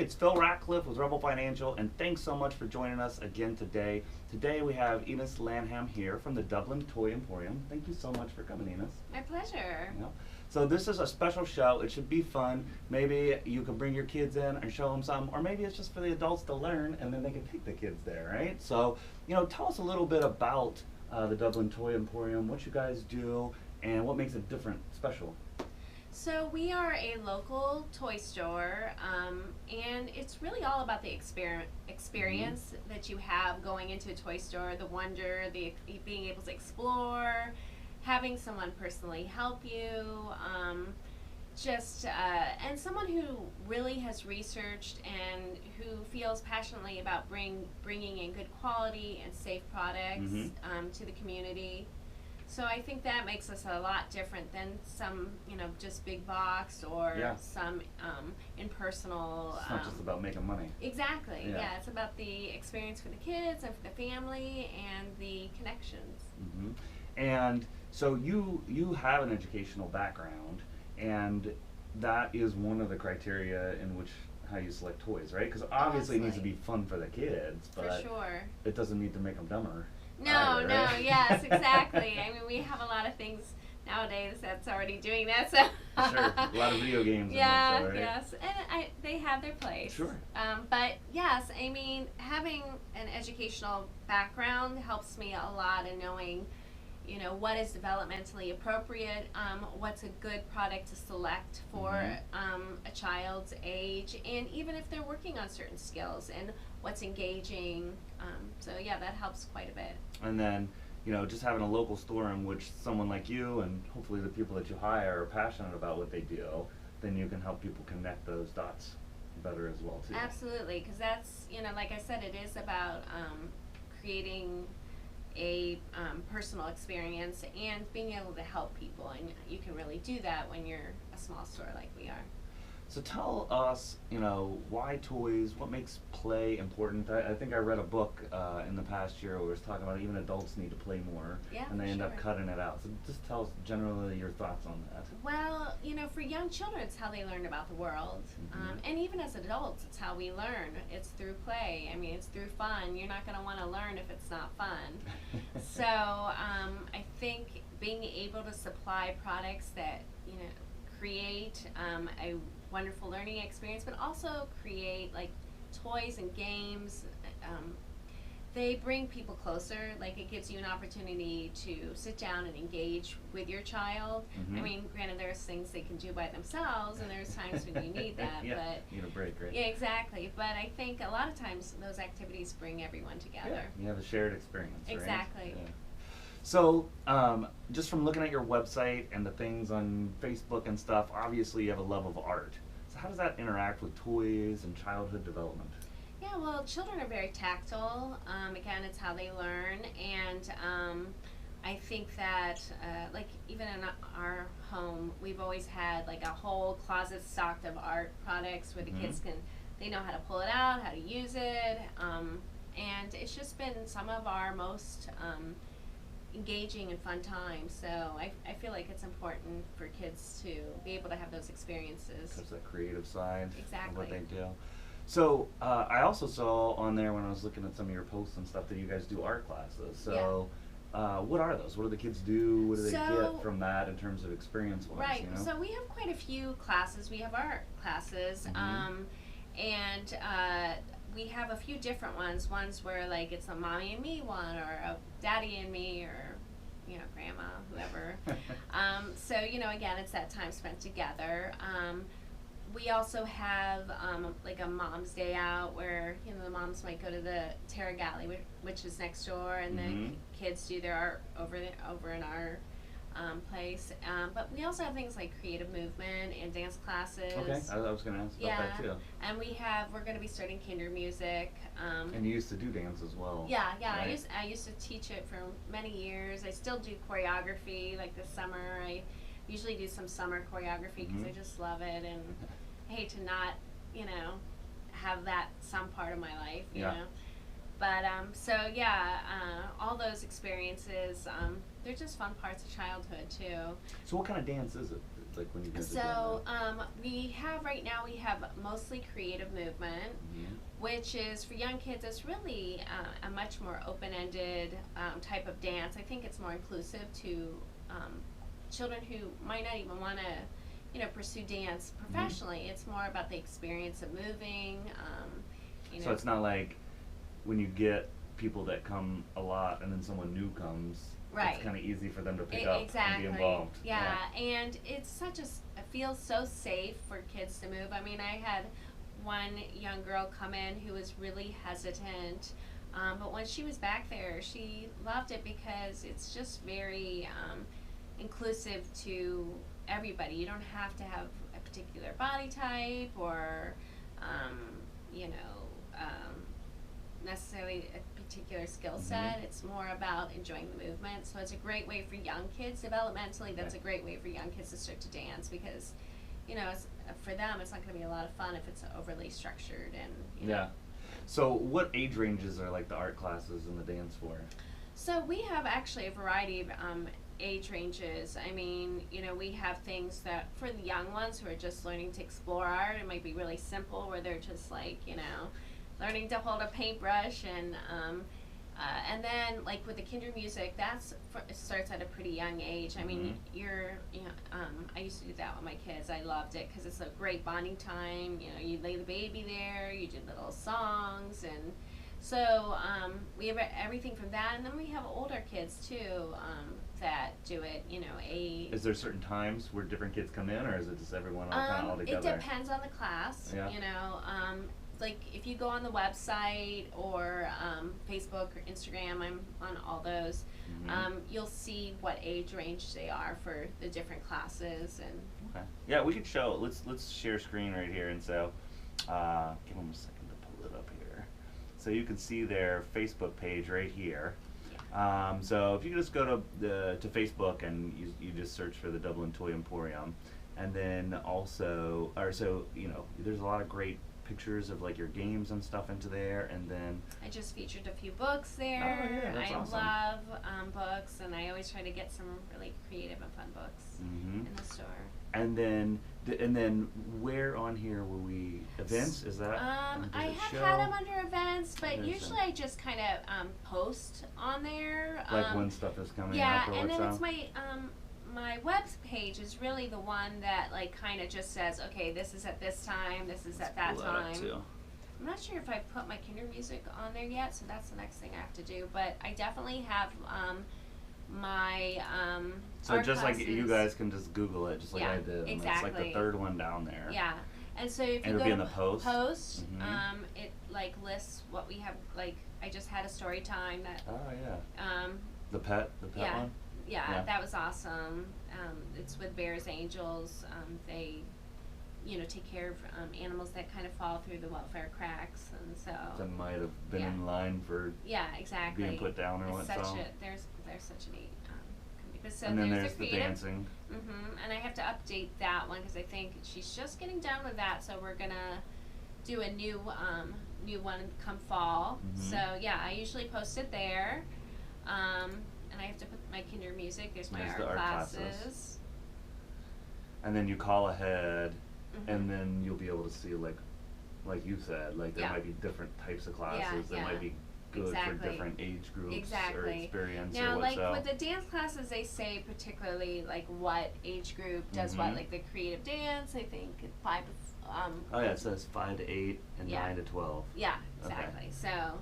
it's Phil Ratcliffe with Rebel Financial, and thanks so much for joining us again today. Today we have Enas Lanham here from the Dublin Toy Emporium. Thank you so much for coming, Enas. My pleasure. Yeah. So this is a special show. It should be fun. Maybe you can bring your kids in and show them some, or maybe it's just for the adults to learn, and then they can take the kids there, right? So, tell us a little bit about the Dublin Toy Emporium, what you guys do, and what makes it different, special. So we are a local toy store, and it's really all about the experience that you have going into a toy store, the wonder, the being able to explore, having someone personally help you, and someone who really has researched and who feels passionately about bringing in good quality and safe products to the community. So I think that makes us a lot different than some, just big box or some impersonal. It's not just about making money. Exactly. Yeah, it's about the experience for the kids and for the family and the connections. And so you have an educational background, and that is one of the criteria in which how you select toys, right? Because obviously it needs to be fun for the kids, but for sure, it doesn't need to make them dumber. No, either, no, right? yes, exactly. I mean, we have a lot of things nowadays that's already doing that. So sure, a lot of video games. Yeah, and right? yes, and they have their place. Sure. But yes, I mean, having an educational background helps me a lot in knowing, what is developmentally appropriate, what's a good product to select for a child's age, and even if they're working on certain skills, and what's engaging. So yeah, that helps quite a bit. And then, just having a local store in which someone like you and hopefully the people that you hire are passionate about what they do, then you can help people connect those dots better as well too. Absolutely, because that's, like I said, it is about creating a personal experience and being able to help people, and you can really do that when you're a small store like we are. So tell us, why toys, what makes play important? I think I read a book in the past year where it was talking about even adults need to play more, and they end up cutting it out. So just tell us generally your thoughts on that. Well, for young children, it's how they learn about the world. And even as adults, it's how we learn. It's through play. I mean, it's through fun. You're not going to want to learn if it's not fun. So I think being able to supply products that, create a wonderful learning experience, but also create like toys and games. They bring people closer. Like, it gives you an opportunity to sit down and engage with your child. I mean, granted, there's things they can do by themselves, and there's times when you need that. But you need a break, right? Yeah, exactly. But I think a lot of times those activities bring everyone together. Yeah, you have a shared experience. Exactly. Right? Yeah. So, just from looking at your website and the things on Facebook and stuff, obviously you have a love of art. So how does that interact with toys and childhood development? Yeah, well, children are very tactile. Again, it's how they learn, and I think that, like, even in our home, we've always had like a whole closet stocked of art products where the kids they know how to pull it out, how to use it, and it's just been some of our most engaging and fun times. So I feel like it's important for kids to be able to have those experiences. There's that creative side of what they do. So I also saw on there when I was looking at some of your posts and stuff that you guys do art classes. So what are those? What do the kids do? What do they get from that in terms of experience-wise? Right. So we have quite a few classes. We have art classes, and we have a few different ones. Ones where like it's a mommy and me one, or a daddy and me, or grandma, whoever. So again, it's that time spent together. We also have like a mom's day out where the moms might go to the Terra Galley, which is next door, and the kids do their art over in our place. But we also have things like creative movement and dance classes. Okay, I was going to ask about that too. And we're going to be starting kinder music. And you used to do dance as well. Yeah. Right? I used to teach it for many years. I still do choreography. Like this summer, I usually do some summer choreography because I just love it, and I hate to not, have that some part of my life, you know. But so yeah, all those experiences, they're just fun parts of childhood too. So what kind of dance is it? Like when you guys are So doing we have right now we have mostly creative movement, Mhm. which is for young kids. It's really a much more open-ended type of dance. I think it's more inclusive to children who might not even want to, pursue dance professionally. It's more about the experience of moving. So it's not like when you get people that come a lot and then someone new comes. Right. It's kind of easy for them to pick up Exactly. and be involved. Yeah, and it's such it feels so safe for kids to move. I mean, I had one young girl come in who was really hesitant, but when she was back there, she loved it because it's just very inclusive to everybody. You don't have to have a particular body type or, you know, necessarily a particular skill set. It's more about enjoying the movement. So it's a great way for young kids developmentally. That's a great way for young kids to start to dance because, it's, for them, it's not going to be a lot of fun if it's overly structured and. Yeah. So what age ranges are like the art classes and the dance for? So we have actually a variety of age ranges. I mean, we have things that for the young ones who are just learning to explore art, it might be really simple where they're just like, learning to hold a paintbrush and then like with the kinder music, it starts at a pretty young age. I mean, I used to do that with my kids. I loved it because it's a great bonding time. You lay the baby there, you do little songs, and so we have everything from that, and then we have older kids too that do it. Is there certain times where different kids come in, or is it just everyone kind of all together? It depends on the class. Yeah. Like if you go on the website or Facebook or Instagram, I'm on all those. You'll see what age range they are for the different classes and. Okay. Yeah, we could show. Let's share screen right here, and so give them a second to pull it up here, so you can see their Facebook page right here. Yeah. So if you just go to Facebook and you just search for the Dublin Toy Emporium, and then also, there's a lot of great pictures of like your games and stuff into there, and then I just featured a few books there. Oh, yeah, that's I awesome. love books, and I always try to get some really creative and fun books in the store. And then where on here will we events? Is that I have had them under events, but usually I just kind of post on there. Like when stuff is coming yeah, up or and what's then up? it's my web page is really the one that like kind of just says, okay, this is at this time, this is at that time. I'm not sure if I've put my kinder music on there yet, so that's the next thing I have to do. But I definitely have my so art just classes. like you guys can just Google it, just like I did. Exactly. It's like the third one down there. Yeah, and so if you It'll go be to in the post? it like lists what we have. Like I just had a story time that. Oh yeah. The pet yeah. one. Yeah, that was awesome. It's with Bears Angels. They, take care of animals that kind of fall through the welfare cracks, and so. That might have been in line for. Yeah, exactly. Being put down or what? There's such a neat company. But so and then there's the dancing. And I have to update that one because I think she's just getting done with that. So we're gonna do a new one come fall. So yeah, I usually post it there. And I have to put my kinder music. There's my art classes. And then you call ahead, and then you'll be able to see like you said, like there might be different types of classes that might be good for different age groups or experience now, or like what's with the dance classes, they say particularly like what age group does what. Like the creative dance, I think 5 to. It says 5 to 8 and 9 to 12. Yeah, exactly. Okay. So.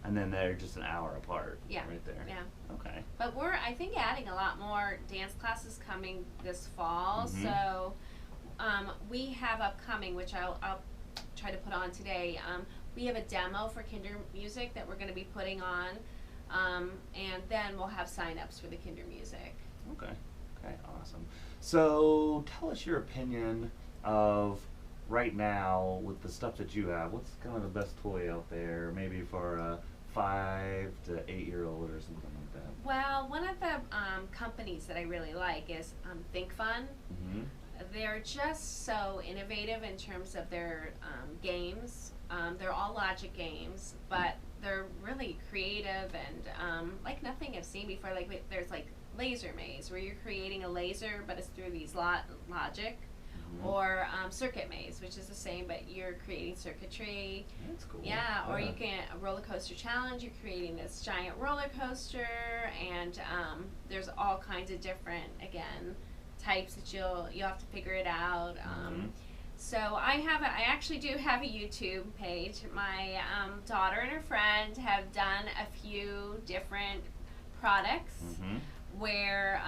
And then they're just an hour apart. Yeah. Right there. Yeah. Okay. But we're, I think, adding a lot more dance classes coming this fall. So we have upcoming, which I'll try to put on today. We have a demo for kinder music that we're going to be putting on. And then we'll have sign-ups for the kinder music. Okay. Okay, awesome. So tell us your opinion of right now with the stuff that you have. What's kind of the best toy out there, maybe for a 5 to 8-year-old or something like that? Well, one of the companies that I really like is Think Fun. They're just so innovative in terms of their games. They're all logic games, but they're really creative and like nothing I've seen before. Like there's like laser maze where you're creating a laser, but it's through these logic. Or circuit maze, which is the same, but you're creating circuitry. That's cool. Yeah, or you can a roller coaster challenge. You're creating this giant roller coaster, and there's all kinds of different types that you'll have to figure it out. So I actually do have a YouTube page. My daughter and her friend have done a few different products where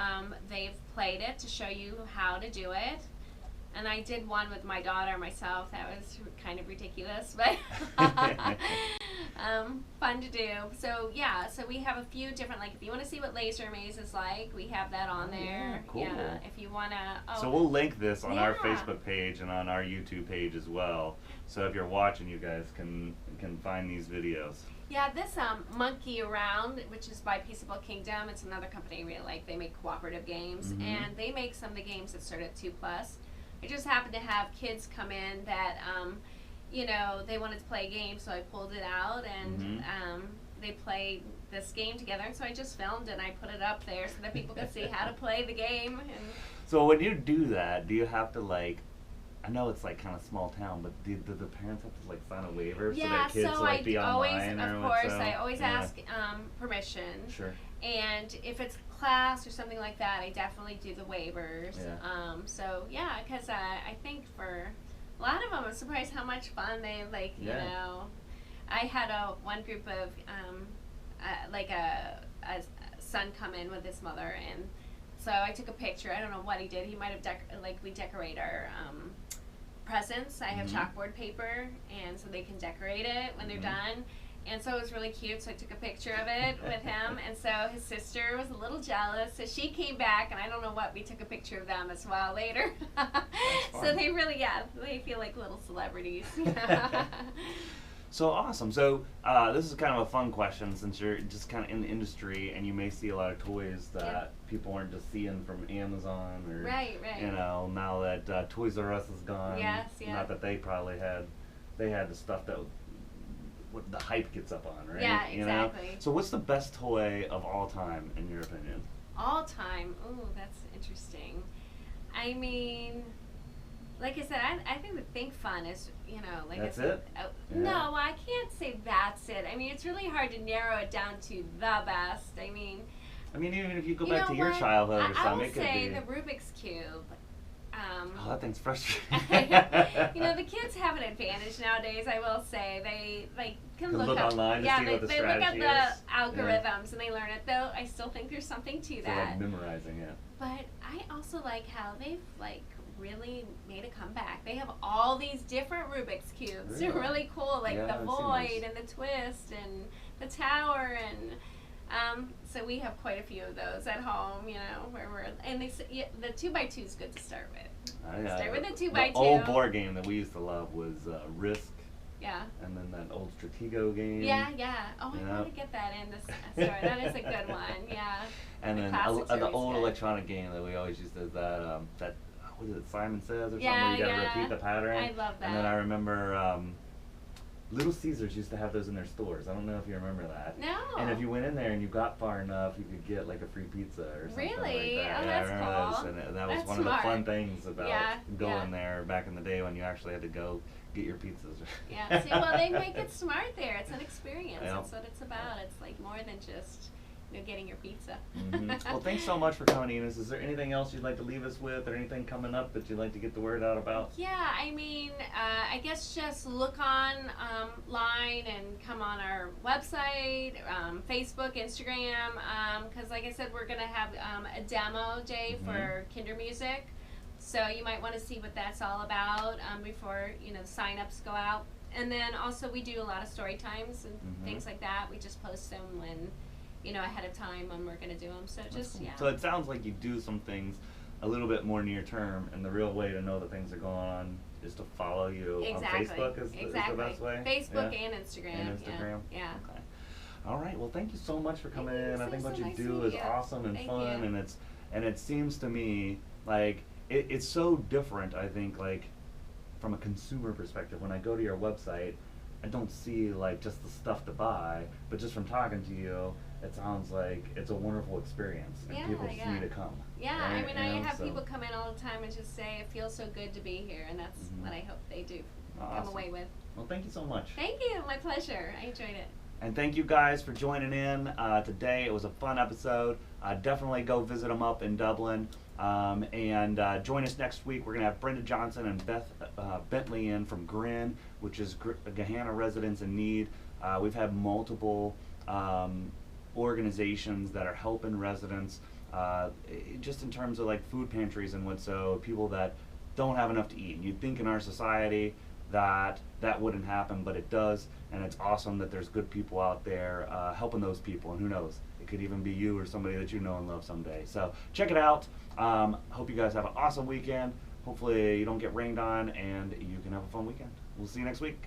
they've played it to show you how to do it. And I did one with my daughter myself. That was kind of ridiculous, but fun to do. So yeah, so we have a few different, like if you want to see what laser maze is like, we have that on there. Yeah, cool. Yeah, if you want to. So we'll link this on our Facebook page and on our YouTube page as well. So if you're watching, you guys can find these videos. Yeah, this Monkey Around, which is by Peaceable Kingdom, it's another company I really like. They make cooperative games, and they make some of the games that start at 2+. I just happened to have kids come in that, you know, they wanted to play a game, so I pulled it out, and they played this game together. And so I just filmed it, and I put it up there so that people could see how to play the game. And so when you do that, do you have to, like, I know it's like kind of small town, but do the parents have to like sign a waiver so their kids like be online? Of course, I always ask permission. Sure. And if it's class or something like that, I definitely do the waivers. Yeah. So yeah, because I think for a lot of them, I'm surprised how much fun they like. You know, I had one group of like a son come in with his mother, and so I took a picture. I don't know what he did. He might have we decorate our presents. I have chalkboard paper, and so they can decorate it when they're done. And so it was really cute, so I took a picture of it with him. And so his sister was a little jealous, so she came back, and I don't know what, we took a picture of them as well later. So they really, they feel like little celebrities. So awesome. So this is kind of a fun question, since you're just kind of in the industry, and you may see a lot of toys that people aren't just seeing from Amazon, or you know, now that Toys R Us is gone. Not that they probably had the stuff that what the hype gets up on, right? Yeah, exactly. You know? So what's the best toy of all time, in your opinion? All time? Ooh, that's interesting. I mean, like I said, I think the Think Fun is, you know, like that's it? No, I can't say that's it. I mean, it's really hard to narrow it down to the best. I mean, even if you go back to your childhood or something, I will it could say be the Rubik's Cube. Oh, that thing's frustrating. You know, the kids have an advantage nowadays, I will say. They can look up online to see what the strategy is. They look at the algorithms and they learn it, though I still think there's something to that. Like memorizing it. But I also like how they've really made a comeback. They have all these different Rubik's Cubes. Really? They're really cool, like the I've Void and the Twist and the Tower, and so we have quite a few of those at home, you know, and the 2x2 is good to start with. Start with the 2x2. The old board game that we used to love was Risk. Yeah. And then that old Stratego game. Yeah. Oh, I want to get that in this store. That is a good one. Yeah. And then the old electronic game that we always used to that what is it, Simon Says or something, where you gotta repeat the pattern. I love that. And then I remember Little Caesars used to have those in their stores. I don't know if you remember that. No. And if you went in there and you got far enough, you could get like a free pizza or something really? like that. Oh, yeah, that's I remember cool. those. And that was That's one smart. of the fun things about going Yeah. there back in the day when you actually had to go get your pizzas. Yeah. See, well, they make it smart there. It's an experience. Yeah. That's what it's about. It's like more than just getting your pizza. Well, thanks so much for coming, Enas. Is there anything else you'd like to leave us with, or anything coming up that you'd like to get the word out about? Yeah, I mean, I guess just look online and come on our website, Facebook, Instagram, because like I said, we're going to have a demo day for Kinder Music, so you might want to see what that's all about before, sign-ups go out. And then also we do a lot of story times and things like that. We just post them when ahead of time when we're going to do them. So just, cool. So it sounds like you do some things a little bit more near term, and the real way to know that things are going on is to follow you on Facebook is the best way? Facebook and Instagram. Yeah. Okay. All right. Well, thank you so much for coming in. I think what you nice do is awesome and fun, and it seems to me like it's so different, I think, like from a consumer perspective. When I go to your website, I don't see like just the stuff to buy, but just from talking to you, it sounds like it's a wonderful experience, and Yeah, people yeah. need to come. Yeah, right? I mean, I have so- people come in all the time and just say it feels so good to be here, and that's Mhm. what I hope they do come Awesome. away with. Well, thank you so much. Thank you, my pleasure. I enjoyed it. And thank you guys for joining in today. It was a fun episode. Definitely go visit them up in Dublin. And join us next week. We're going to have Brenda Johnson and Beth Bentley in from Grin, which is Gahanna Residents in Need. We've had multiple organizations that are helping residents just in terms of like food pantries and what, so people that don't have enough to eat. And you'd think in our society that that wouldn't happen, but it does, and it's awesome that there's good people out there helping those people, and who knows, it could even be you or somebody that you know and love someday. So check it out. Hope you guys have an awesome weekend. Hopefully you don't get rained on and you can have a fun weekend. We'll see you next week.